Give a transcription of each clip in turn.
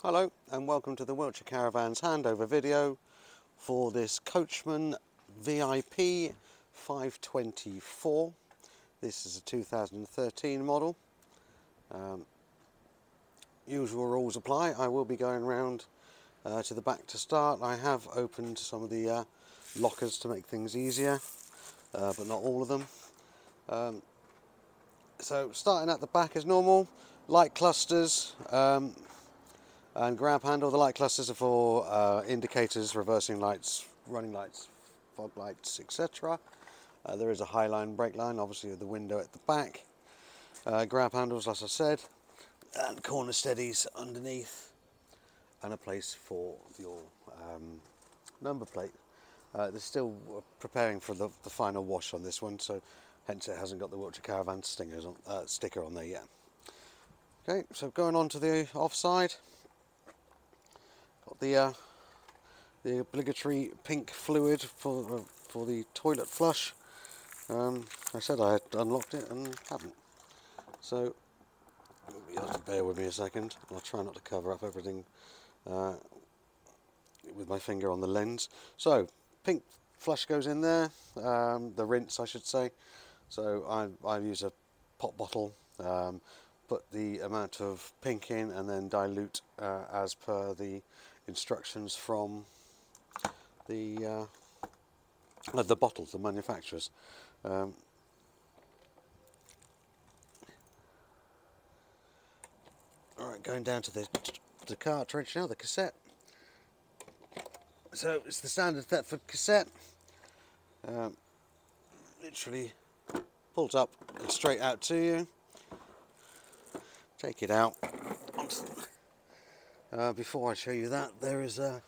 Hello and welcome to the Wiltshire Caravans handover video for this Coachman VIP 524. This is a 2013 model. Usual rules apply. I will be going around to the back to start. I have opened some of the lockers to make things easier, but not all of them. So starting at the back as normal, light clusters and grab handle. The light clusters are for indicators, reversing lights, running lights, fog lights, etc. There is a high line, brake line, obviously the window at the back. Grab handles, as I said, and corner steadies underneath, and a place for your number plate. They're still preparing for the final wash on this one, so hence it hasn't got the Wiltshire Caravan sticker on there yet. Okay, so going on to the offside, got the obligatory pink fluid for the toilet flush. I said I had unlocked it and haven't, so you have to bear with me a second. I'll try not to cover up everything with my finger on the lens. So pink flush goes in there, the rinse I should say. So I use a pop bottle, put the amount of pink in and then dilute as per the instructions from the bottles, the manufacturers. Alright, going down to the cartridge now, the cassette. So it's the standard Thetford cassette. Literally pulls up and straight out to you. Take it out. Before I show you that, there is a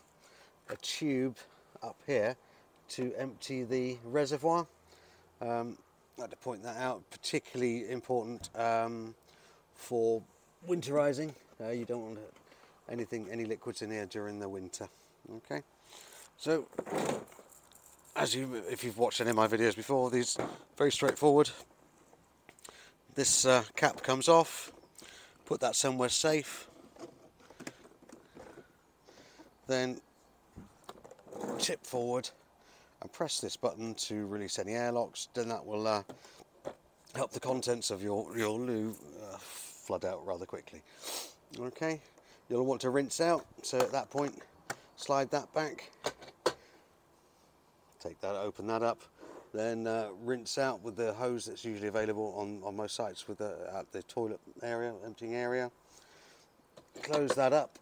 tube up here to empty the reservoir. I'd like to point that out, particularly important for winterizing. You don't want any liquids in here during the winter. Okay, so if you've watched any of my videos before, these very straightforward. This cap comes off, put that somewhere safe, then tip forward and press this button to release any airlocks. Then that will help the contents of your loo flood out rather quickly. Okay, you'll want to rinse out, so at that point slide that back, take that, open that up, then rinse out with the hose that's usually available on most sites with at the toilet area, emptying area. Close that up,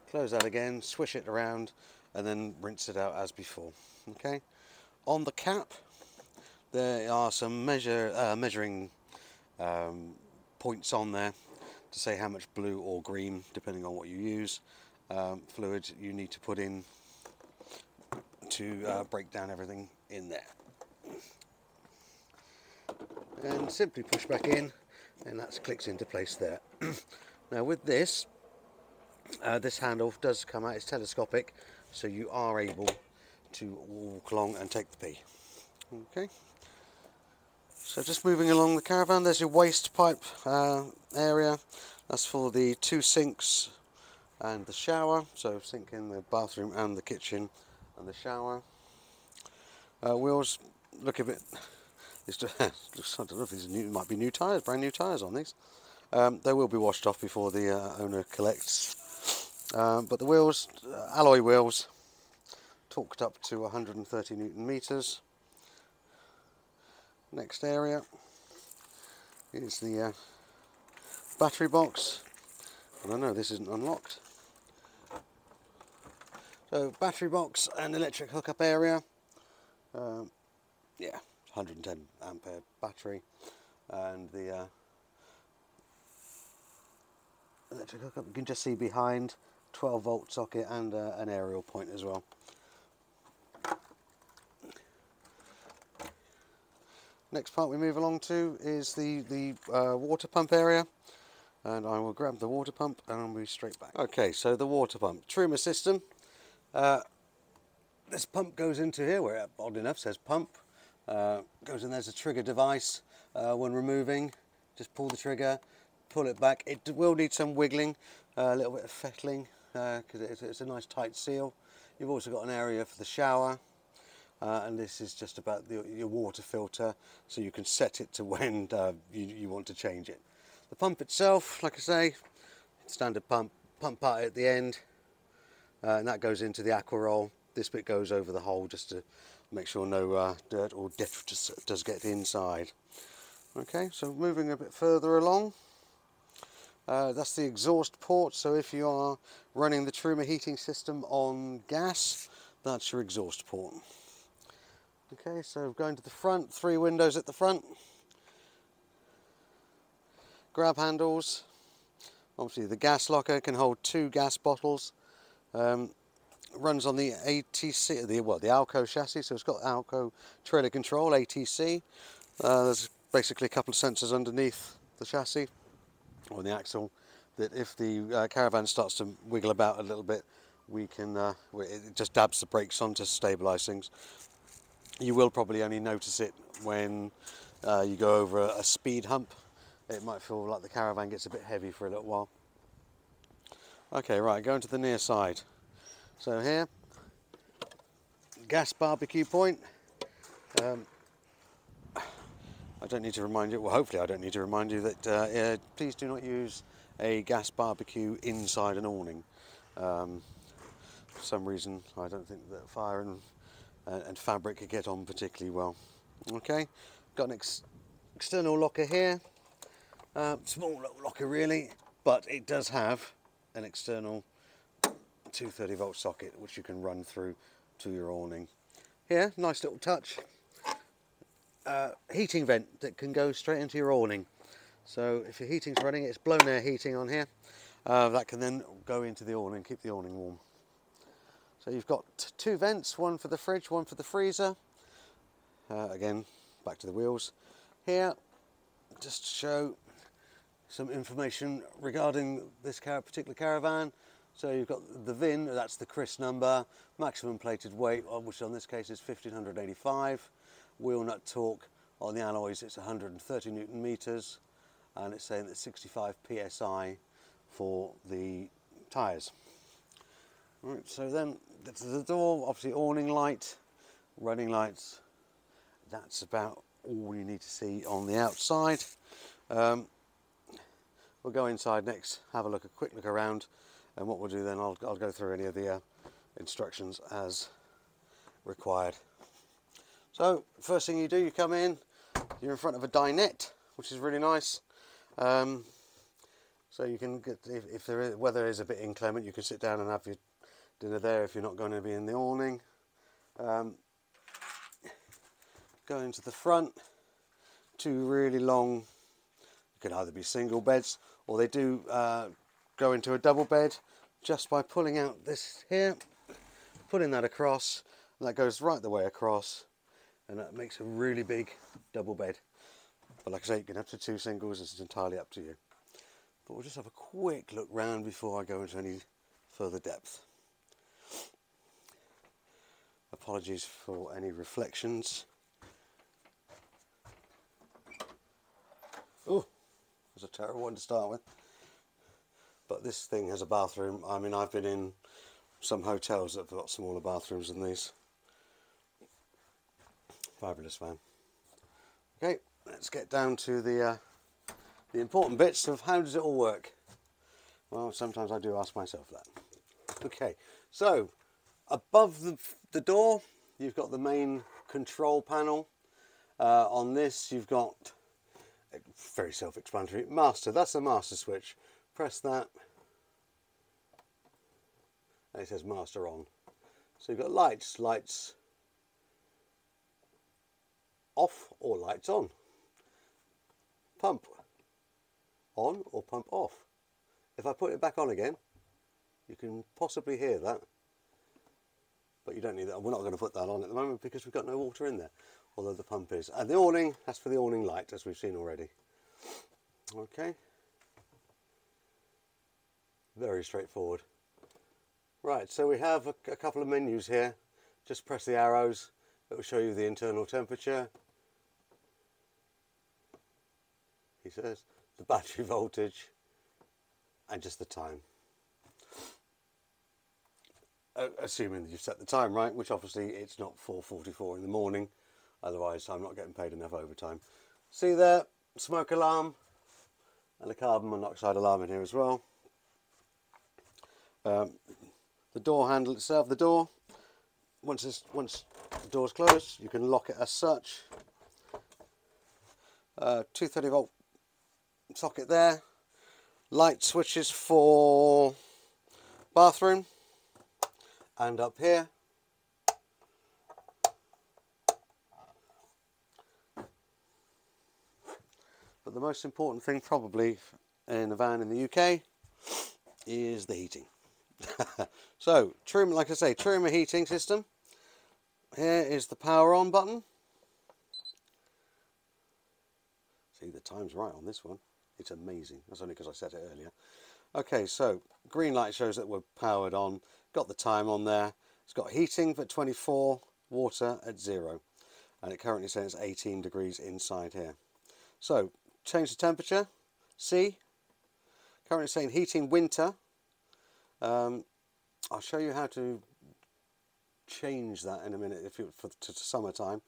close that again, swish it around, and then rinse it out as before. Okay, on the cap there are some measuring points on there to say how much blue or green, depending on what you use, fluid you need to put in to break down everything in there. And simply push back in, and that clicks into place there. Now with this, this handle does come out, it's telescopic, so you are able to walk along and take the pee. Okay, so just moving along the caravan, there's your waste pipe area. That's for the two sinks and the shower, so sink in the bathroom and the kitchen and the shower. Wheels look a bit, I don't know if these might be new tyres, brand new tyres on these. They will be washed off before the owner collects. But the wheels, alloy wheels, torqued up to 130 Newton meters. Next area is the battery box. And I know this isn't unlocked. So battery box and electric hookup area. Yeah, 110 ampere battery, and the electric hookup you can just see behind, 12 volt socket and an aerial point as well. Next part we move along to is the water pump area, and I will grab the water pump and I'll be straight back. Okay, so the water pump, Truma system. This pump goes into here where it, odd enough, says pump. Goes in, there's a trigger device. When removing, just pull the trigger, pull it back. It will need some wiggling, A little bit of fettling because it's a nice tight seal. You've also got an area for the shower, and this is just about your water filter, so you can set it to when you want to change it. The pump itself, like I say, standard pump part at the end, and that goes into the aqua roll. This bit goes over the hole just to make sure no dirt or diff does get inside. Okay, so moving a bit further along, that's the exhaust port. So if you are running the Truma heating system on gas, that's your exhaust port. Okay, so going to the front, 3 windows at the front, grab handles. Obviously the gas locker can hold 2 gas bottles. Runs on the ATC, the Alco chassis, so it's got Alco trailer control, ATC. There's basically a couple of sensors underneath the chassis or the axle that if the caravan starts to wiggle about a little bit, we can it just dabs the brakes on to stabilise things. You will probably only notice it when you go over a speed hump. It might feel like the caravan gets a bit heavy for a little while. Okay, right, going to the near side. So here, gas barbecue point. I don't need to remind you, well hopefully I don't need to remind you that please do not use a gas barbecue inside an awning. For some reason I don't think that fire and fabric could get on particularly well. Okay, got an external locker here. Small little locker really, but it does have an external 230-volt socket which you can run through to your awning. Here, nice little touch. Heating vent that can go straight into your awning. So if your heating's running, it's blown air heating on here. That can then go into the awning, keep the awning warm. So you've got 2 vents, one for the fridge, one for the freezer. Again, back to the wheels. Here, just to show some information regarding this particular caravan. So you've got the VIN, that's the CRIS number, maximum plated weight, which on this case is 1585. Wheel nut torque on the alloys, it's 130 Newton meters, and it's saying that 65 psi for the tyres. Right, so then to the door, obviously awning light, running lights. That's about all you need to see on the outside. We'll go inside next, have a quick look around, and what we'll do then, I'll go through any of the instructions as required. So first thing you do, you come in, you're in front of a dinette, which is really nice. So you can get, if the weather is a bit inclement, you can sit down and have your dinner there if you're not going to be in the awning. Go into the front, 2 really long, you can either be single beds, or they do go into a double bed just by pulling out this here, putting that across, and that goes right the way across, and that makes a really big double bed. But like I say, you can have 2 singles, it's entirely up to you. But we'll just have a quick look round before I go into any further depth. Apologies for any reflections. Oh, that's a terrible one to start with. But this thing has a bathroom. I mean, I've been in some hotels that have got smaller bathrooms than these. Fabulous van. Okay, let's get down to the important bits of how does it all work. Well, sometimes I do ask myself that. Okay, so above the door, you've got the main control panel. On this, you've got, very self-explanatory, master. That's the master switch. Press that, and it says master on. So you've got lights off or lights on. Pump on or pump off. If I put it back on again, you can possibly hear that, but you don't need that. We're not going to put that on at the moment because we've got no water in there, although the pump is. And the awning, that's for the awning light, as we've seen already. Okay, very straightforward. Right, so we have a couple of menus here. Just press the arrows, it will show you the internal temperature, he says, the battery voltage, and just the time. assuming that you've set the time right, which obviously it's not 4:44 in the morning, otherwise I'm not getting paid enough overtime. See there, smoke alarm and a carbon monoxide alarm in here as well. The door handle itself, the door, once the door's closed, you can lock it as such. 230 volt socket there. Light switches for bathroom and up here. But the most important thing probably in a van in the UK is the heating. So, like I say, Truma heating system. Here is the power on button. See, the time's right on this one. It's amazing. That's only because I set it earlier. Okay, so green light shows that we're powered on. Got the time on there. It's got heating at 24, water at 0. And it currently says 18 degrees inside here. So, change the temperature. See? Currently saying heating winter. I'll show you how to change that in a minute if you to summertime.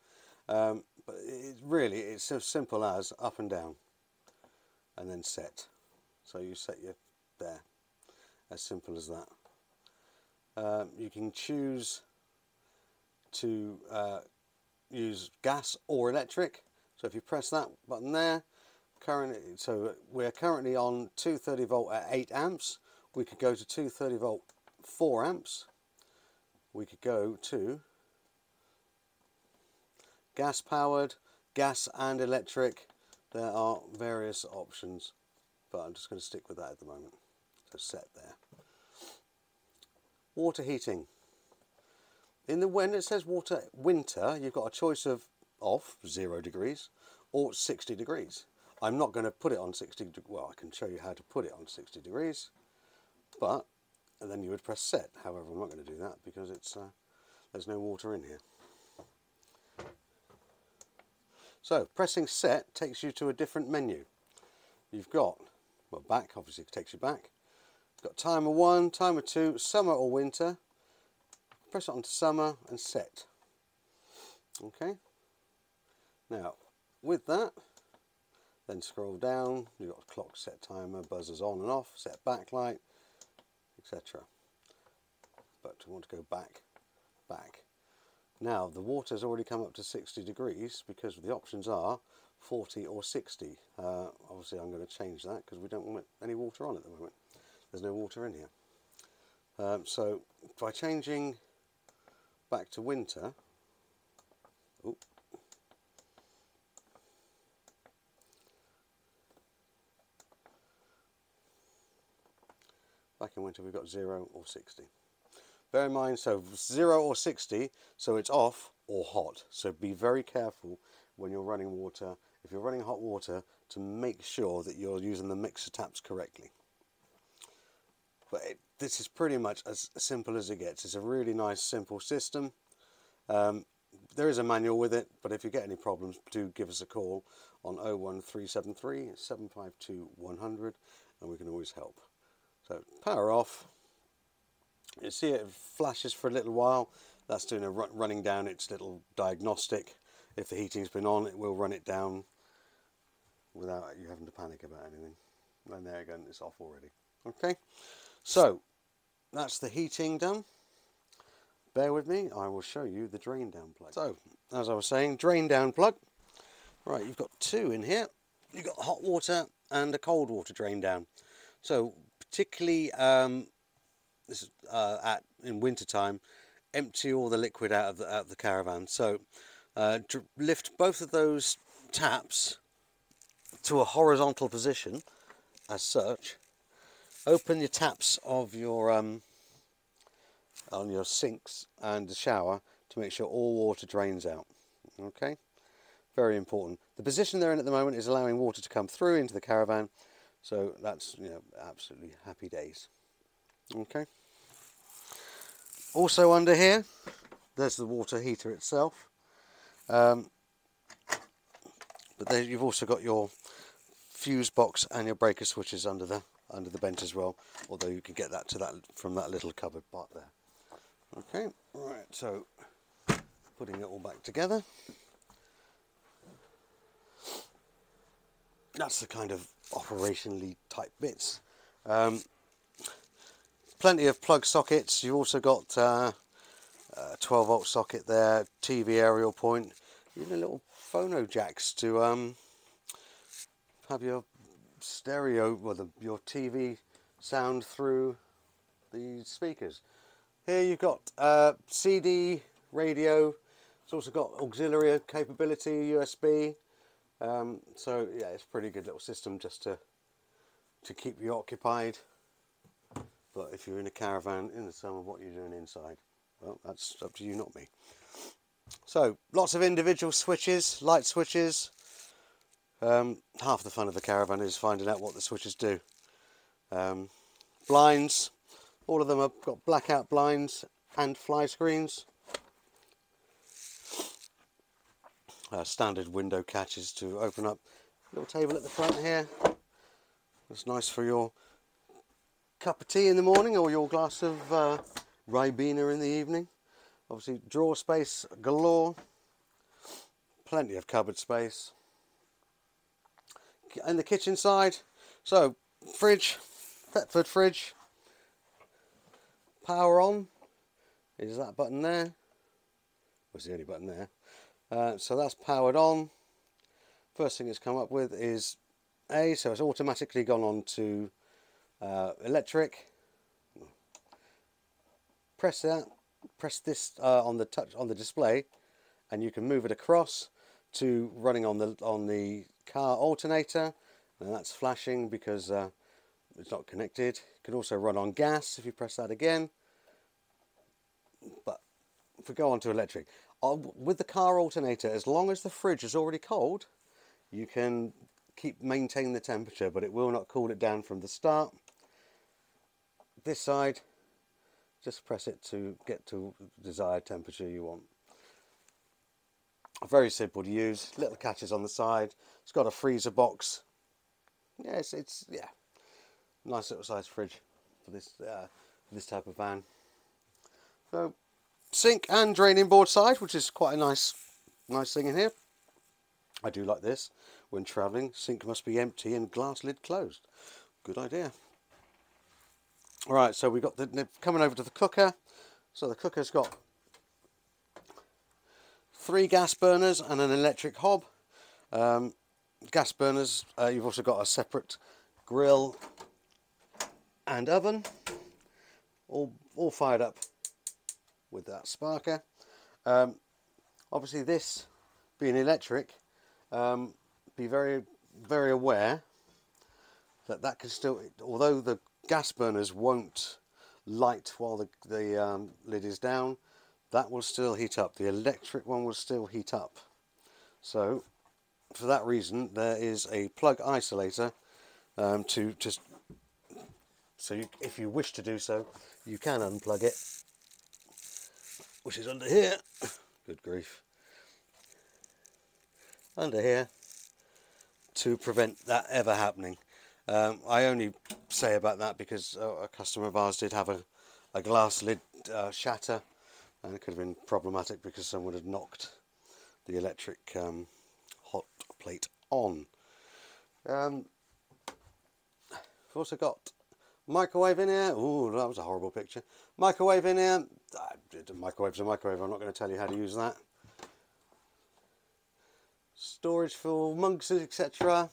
But it's as simple as up and down and then set. So you set your there, as simple as that. You can choose to use gas or electric. So if you press that button there, so we're currently on 230 volt at 8 amps. We could go to 230 volt 4 amps. We could go to gas powered, gas and electric. There are various options, but I'm just going to stick with that at the moment. So set there. Water heating. When it says water winter, you've got a choice of off 0 degrees or 60 degrees. I'm not going to put it on 60. Well, I can show you how to put it on 60 degrees, but and then you would press set. However, I'm not going to do that because it's there's no water in here. So pressing set takes you to a different menu. You've got, well, back, obviously it takes you back. You've got timer 1, timer 2, summer or winter. Press it onto summer and set. Okay. Now, with that, then scroll down. You've got clock, set timer, buzzers on and off, set backlight, etc. But we want to go back. Now the water's already come up to 60 degrees because the options are 40 or 60. Obviously I'm going to change that because we don't want any water on at the moment. There's no water in here. So by changing back to winter, back in winter we've got 0 or 60. Bear in mind, so 0 or 60, so it's off or hot. So be very careful when you're running water, if you're running hot water, to make sure that you're using the mixer taps correctly. But this is pretty much as simple as it gets. It's a really nice, simple system. There is a manual with it, but if you get any problems, do give us a call on 01373 752 100 and we can always help. So power off. You see it flashes for a little while. That's doing a running down its little diagnostic. If the heating's been on, it will run it down without you having to panic about anything. And there again, it's off already. Okay, so that's the heating done. Bear with me, I will show you the drain down plug. So, as I was saying, drain down plug. Right, you've got two in here. You've got hot water and a cold water drain down. So, particularly this is, in winter time, empty all the liquid out of the caravan. So lift both of those taps to a horizontal position as such. Open your taps of your on your sinks and the shower to make sure all water drains out. Okay, very important. The position they're in at the moment is allowing water to come through into the caravan, so that's, you know, absolutely happy days. Okay. Also under here, there's the water heater itself. But there you've also got your fuse box and your breaker switches under the bench as well. Although you can get that from that little cupboard part there. Okay, right, so putting it all back together. That's the kind of operationally type bits. Plenty of plug sockets. You've also got a 12 volt socket there, TV aerial point, even little phono jacks to have your stereo, well, your TV sound through the speakers. Here you've got CD, radio. It's also got auxiliary capability, USB. So yeah, it's a pretty good little system just to keep you occupied. But if you're in a caravan in the summer, what you're doing inside, well, that's up to you, not me. So lots of individual switches, light switches. Half the fun of the caravan is finding out what the switches do. Blinds, all of them have got blackout blinds and fly screens. Standard window catches to open up. Little table at the front here. It's nice for your cup of tea in the morning or your glass of Ribena in the evening. Obviously drawer space galore. Plenty of cupboard space. And the kitchen side, so fridge, Thetford fridge, power on, is that button there, was the only button there, so that's powered on. First thing it's come up with is so it's automatically gone on to electric. Press that, press this on the display, and you can move it across to running on the car alternator, and that's flashing because it's not connected. It can also run on gas if you press that again. But if we go on to electric, with the car alternator, as long as the fridge is already cold, you can maintain the temperature, but it will not cool it down from the start. This side, just press it to get to the desired temperature you want. Very simple to use. Little catches on the side. It's got a freezer box. Yeah, it's yeah, nice little size fridge for this type of van. So sink and draining board side, which is quite a nice thing in here. I do like this when travelling. Sink must be empty and glass lid closed. Good idea. All right, so we've got coming over to the cooker. So the cooker's got 3 gas burners and an electric hob. Gas burners, you've also got a separate grill and oven, all fired up with that sparker. Obviously this being electric, be very aware that can still, although the gas burners won't light while the lid is down, that will still heat up. The electric one will still heat up. So for that reason there is a plug isolator to just, so if you wish to do so, you can unplug it, which is under here. Good grief. Under here, to prevent that ever happening. I only say about that because a customer of ours did have a glass lid shatter, and it could have been problematic because someone had knocked the electric hot plate on. We've also got microwave in here. Ooh, that was a horrible picture. Microwave in here. Microwave's a microwave. I'm not going to tell you how to use that. Storage for mugs, etc.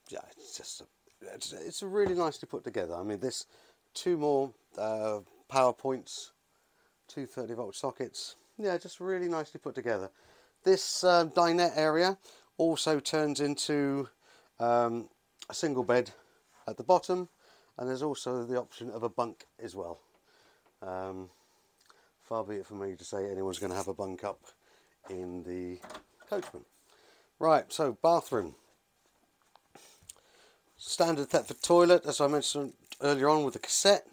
Yeah, it's just it's really nicely put together. I mean, this 2 more power points, 2 30-volt sockets. Yeah, just really nicely put together. This dinette area also turns into a single bed at the bottom, and there's also the option of a bunk as well. Far be it from me to say anyone's going to have a bunk up in the Coachman. Right, so bathroom. Standard Thetford toilet, as I mentioned earlier on, with the cassette.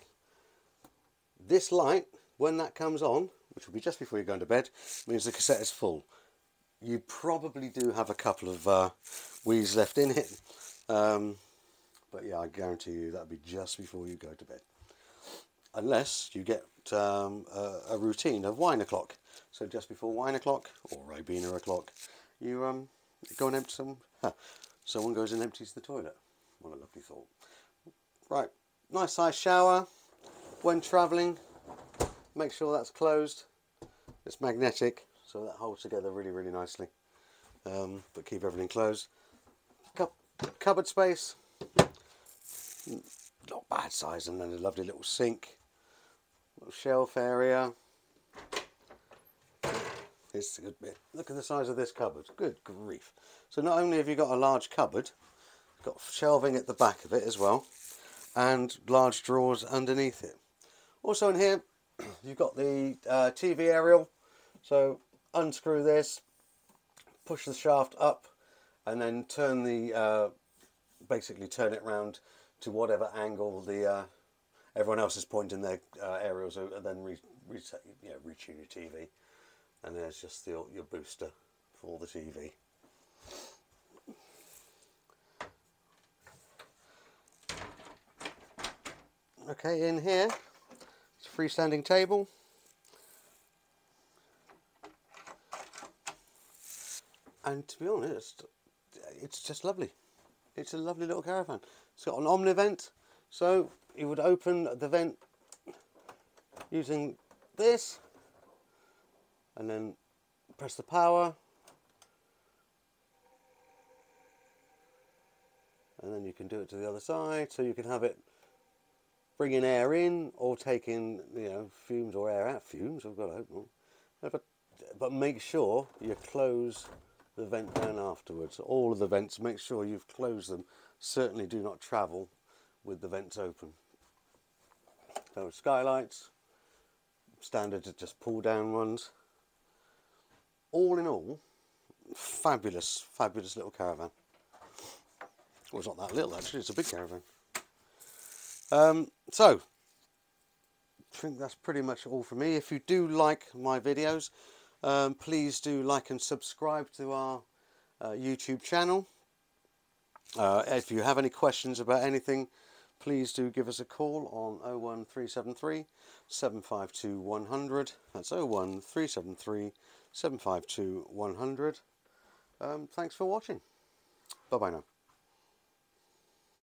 This light, when that comes on, which will be just before you go into bed, means the cassette is full. You probably do have a couple of wheeze left in it, but yeah, I guarantee you that'll be just before you go to bed. unless you get a routine of wine o'clock. So just before wine o'clock or Ribena o'clock, you go and empty some. Someone goes and empties the toilet. What a lovely thought. Right, nice size shower. When travelling, make sure that's closed. It's magnetic, so that holds together really, really nicely. But keep everything closed. Cupboard space, not bad size, and then a lovely little sink, little shelf area. It's a good bit. Look at the size of this cupboard. Good grief. So not only have you got a large cupboard, you've got shelving at the back of it as well, and large drawers underneath it. Also in here, you've got the TV aerial. So unscrew this, push the shaft up, and then turn the basically turn it round to whatever angle the everyone else is pointing their aerials, and then retune your TV. And there's just your booster for the TV. Okay, in here, it's a freestanding table. And to be honest, it's just lovely. It's a lovely little caravan. It's got an omnivent, so you would open the vent using this, and then press the power, and then you can do it to the other side, so you can have it bringing air in or taking, fumes or air out. Fumes, I've got to open. But make sure you close the vent down afterwards. All of the vents, make sure you've closed them. Certainly do not travel with the vents open. So skylights, standard just pull down ones. All in all, fabulous, fabulous little caravan. Well, it's not that little actually, it's a big caravan. So, I think that's pretty much all for me. If you do like my videos, please do like and subscribe to our YouTube channel. If you have any questions about anything, please do give us a call on 01373 752 100. That's 01373 752 100. Thanks for watching. Bye bye now.